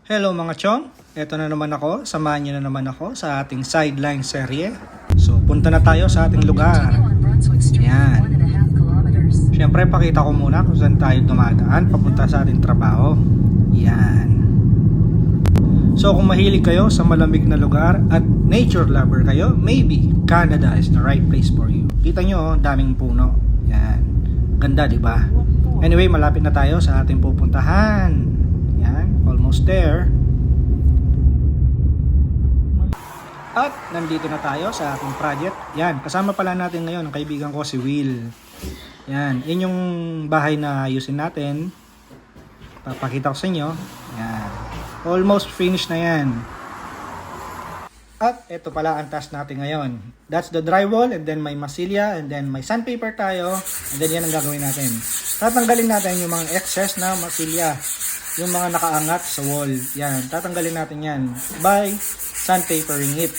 Hello mga chong, eto na naman ako, samahan nyo na naman ako sa ating sideline serye. So punta na tayo sa ating lugar. Yan. Siyempre pakita ko muna kung saan tayo dumadaan papunta sa ating trabaho. Yan. So kung mahilig kayo sa malamig na lugar at nature lover kayo, maybe Canada is the right place for you. Kita nyo, daming puno. Yan. Ganda, di ba? Anyway, malapit na tayo sa ating pupuntahan. Yan, almost there. At nandito na tayo sa ating project. Yan, kasama pala natin ngayon ang kaibigan ko si Will. Yan, yun yung bahay na ayusin natin. Papakita ko sa inyo. Yan, almost finished na yan. At ito pala ang task natin ngayon. That's the drywall, and then may masilya, and then may sandpaper tayo, and then yan ang gagawin natin. Tatanggalin natin yung mga excess na masilya, yung mga nakaangat sa wall. Yan, tatanggalin natin yan by sandpapering it.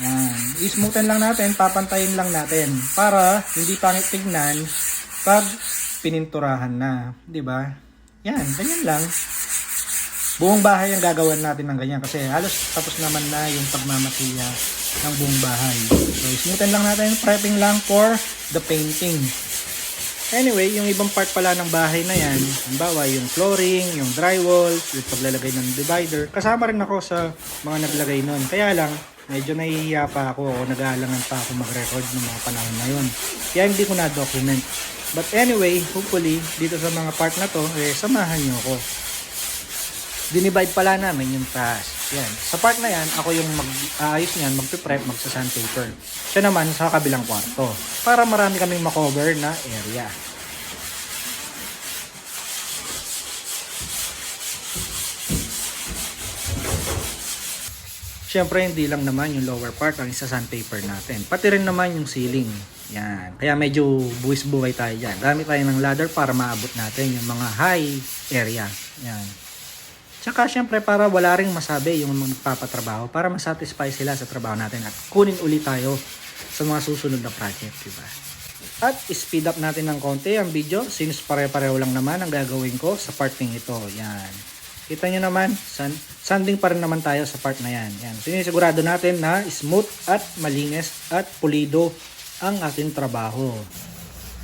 Yan, ismoothen lang natin, papantayin lang natin para hindi pangit tignan pag pininturahan na, di ba? Yan, ganyan lang. Buong bahay ang gagawin natin ng ganyan kasi halos tapos naman na yung pagmamasilya ng buong bahay. So, smoothen lang natin, prepping lang for the painting. Anyway, yung ibang part pala ng bahay na yan, halimbawa yung flooring, yung drywall, yung paglalagay ng divider, kasama rin ako sa mga naglagay nun. Kaya lang, medyo nahihiya pa ako o nag-aalangan pa ako mag-record ng mga panahon na yun. Kaya hindi ko na-document. But anyway, hopefully, dito sa mga part na to, samahan nyo ako. Dinivide pala namin yung task. Yan. Sa part na yan, ako yung mag-aayos niyan, magpiprep, magsa-sandpaper. Siya naman sa kabilang kwarto. Para marami kaming makover na area. Siyempre, hindi lang naman yung lower part ang isa-sandpaper natin. Pati rin naman yung ceiling. Yan. Kaya medyo buwis-buhay tayo dyan. Gamit tayo ng ladder para maabot natin yung mga high area. Yan. Tsaka syempre para wala ring masabi yung magpapatrabaho para masatisfy sila sa trabaho natin at kunin ulit tayo sa mga susunod na project, diba? At speed up natin ng konti ang video since pare-pareho lang naman ang gagawin ko sa parting ito. Yan. Kita nyo naman, sanding pa rin naman tayo sa part na yan. Yan. Sinisigurado natin na smooth at malinis at pulido ang ating trabaho.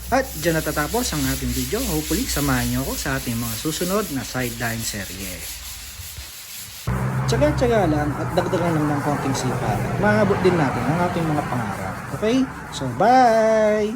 At dyan natatapos ang ating video. Hopefully, samahan nyo ako sa ating mga susunod na sideline serye. Tsaga-tsaga lang at dagdagan lang ng konting sipag. Maabot din natin ang ating mga pangarap. Okay? So, bye!